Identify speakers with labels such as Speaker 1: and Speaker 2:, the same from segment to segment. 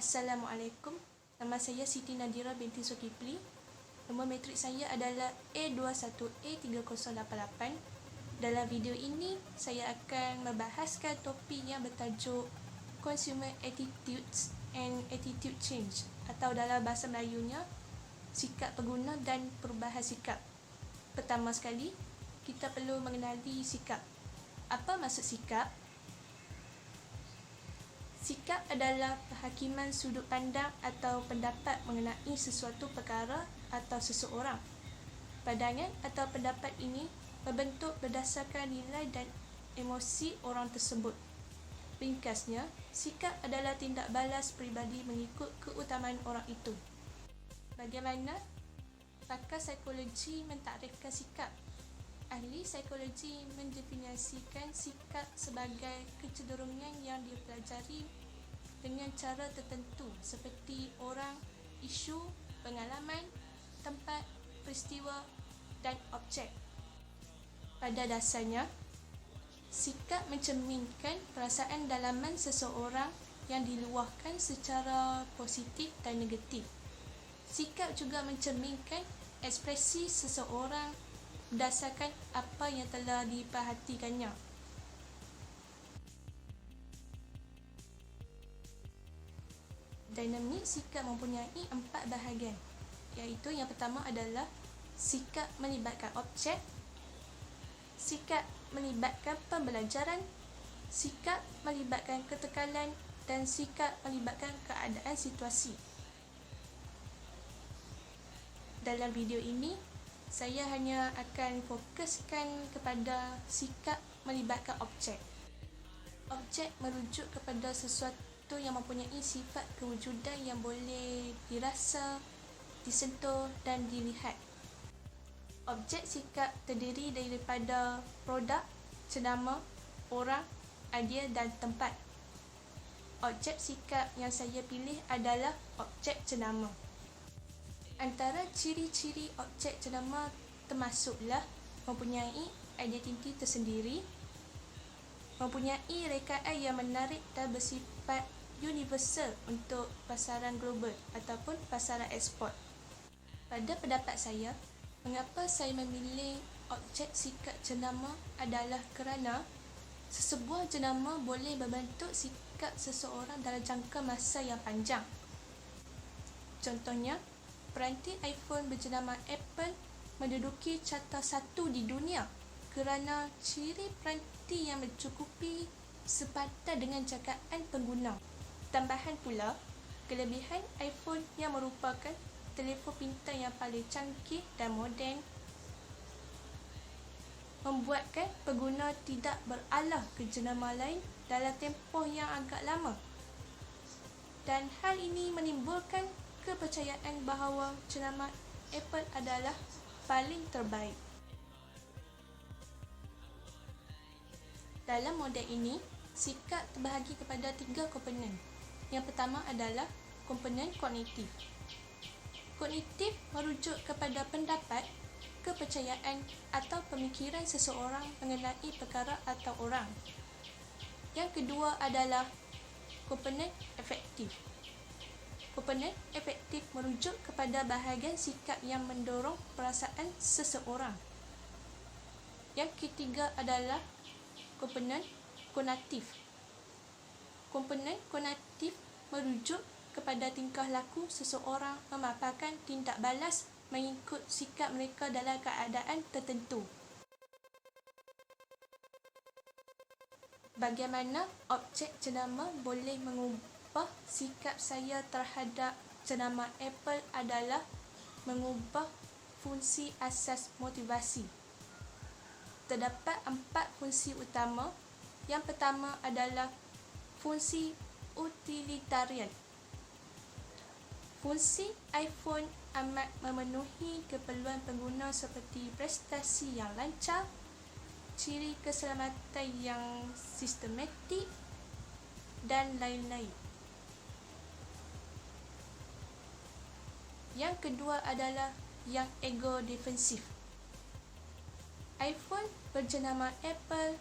Speaker 1: Assalamualaikum. Nama saya Siti Nadira binti Zulkifli. Nombor matrik saya adalah A21A3088. Dalam video ini, saya akan membahaskan topik yang bertajuk Consumer Attitudes and Attitude Change, atau dalam bahasa Melayunya, sikap pengguna dan perubahan sikap. Pertama sekali, kita perlu mengenali sikap. Apa maksud sikap? Sikap adalah penghakiman sudut pandang atau pendapat mengenai sesuatu perkara atau seseorang. Pandangan atau pendapat ini berbentuk berdasarkan nilai dan emosi orang tersebut. Ringkasnya, sikap adalah tindak balas peribadi mengikut keutamaan orang itu. Bagaimana pakar psikologi mentakrikan sikap? Ahli psikologi mendefinisikan sikap sebagai kecenderungan yang dipelajari dengan cara tertentu seperti orang, isu, pengalaman, tempat, peristiwa dan objek. Pada dasarnya, sikap mencerminkan perasaan dalaman seseorang yang diluahkan secara positif dan negatif. Sikap juga mencerminkan ekspresi seseorang berdasarkan apa yang telah diperhatikannya. Dinamik sikap mempunyai 4 bahagian, iaitu yang pertama adalah sikap melibatkan objek, sikap melibatkan pembelajaran, sikap melibatkan ketekanan, dan sikap melibatkan keadaan situasi. Dalam video ini, saya hanya akan fokuskan kepada sikap melibatkan objek. Objek merujuk kepada sesuatu yang mempunyai sifat kewujudan yang boleh dirasa, disentuh dan dilihat. Objek sikap terdiri daripada produk, jenama, orang, idea dan tempat. Objek sikap yang saya pilih adalah objek jenama. Antara ciri-ciri objek jenama termasuklah mempunyai identiti tersendiri, mempunyai rekaan yang menarik dan bersifat universal untuk pasaran global ataupun pasaran ekspor. Pada pendapat saya, mengapa saya memilih objek sikap jenama adalah kerana sesebuah jenama boleh membentuk sikap seseorang dalam jangka masa yang panjang. Contohnya, peranti iPhone berjenama Apple menduduki carta 1 di dunia kerana ciri peranti yang mencukupi sepadan dengan jagaan pengguna. Tambahan pula, kelebihan iPhone yang merupakan telefon pintar yang paling canggih dan moden membuatkan pengguna tidak beralah ke jenama lain dalam tempoh yang agak lama. Dan hal ini menimbulkan kepercayaan bahawa jenama Apple adalah paling terbaik. Dalam model ini, sikap terbahagi kepada 3 komponen. Yang pertama adalah komponen kognitif. Kognitif merujuk kepada pendapat, kepercayaan atau pemikiran seseorang mengenai perkara atau orang. Yang kedua adalah komponen afektif. Komponen afektif merujuk kepada bahagian sikap yang mendorong perasaan seseorang. Yang ketiga adalah komponen konatif. Komponen konatif merujuk kepada tingkah laku seseorang memaparkan tindak balas mengikut sikap mereka dalam keadaan tertentu. Bagaimana objek jenama boleh mengubah sikap saya terhadap jenama Apple adalah mengubah fungsi asas motivasi. Terdapat 4 fungsi utama. Yang pertama adalah fungsi utilitarian. Fungsi iPhone amat memenuhi keperluan pengguna seperti prestasi yang lancar, ciri keselamatan yang sistematik dan lain-lain. Yang kedua adalah yang ego defensif. iPhone berjenama Apple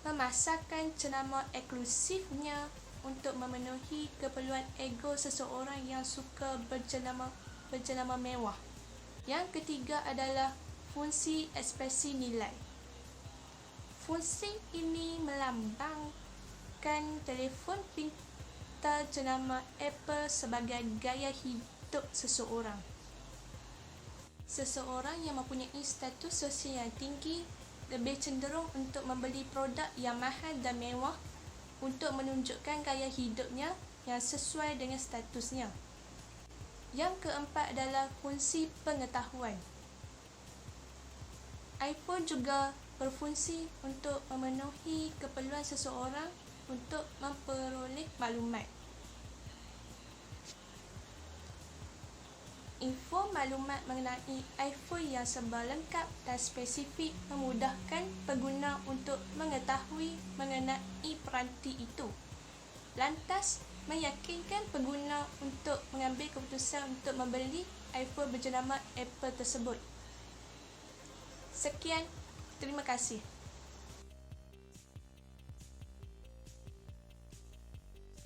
Speaker 1: memasarkan jenama eksklusifnya untuk memenuhi keperluan ego seseorang yang suka berjenama mewah. Yang ketiga adalah fungsi ekspresi nilai. Fungsi ini melambangkan telefon pintar jenama Apple sebagai gaya hidup seseorang. Seseorang yang mempunyai status sosial yang tinggi lebih cenderung untuk membeli produk yang mahal dan mewah untuk menunjukkan gaya hidupnya yang sesuai dengan statusnya. Yang keempat adalah fungsi pengetahuan. iPhone juga berfungsi untuk memenuhi keperluan seseorang untuk memperoleh maklumat. Info maklumat mengenai iPhone yang serba lengkap dan spesifik memudahkan pengguna untuk mengetahui mengenai peranti itu. Lantas, meyakinkan pengguna untuk mengambil keputusan untuk membeli iPhone berjenama Apple tersebut. Sekian, terima kasih.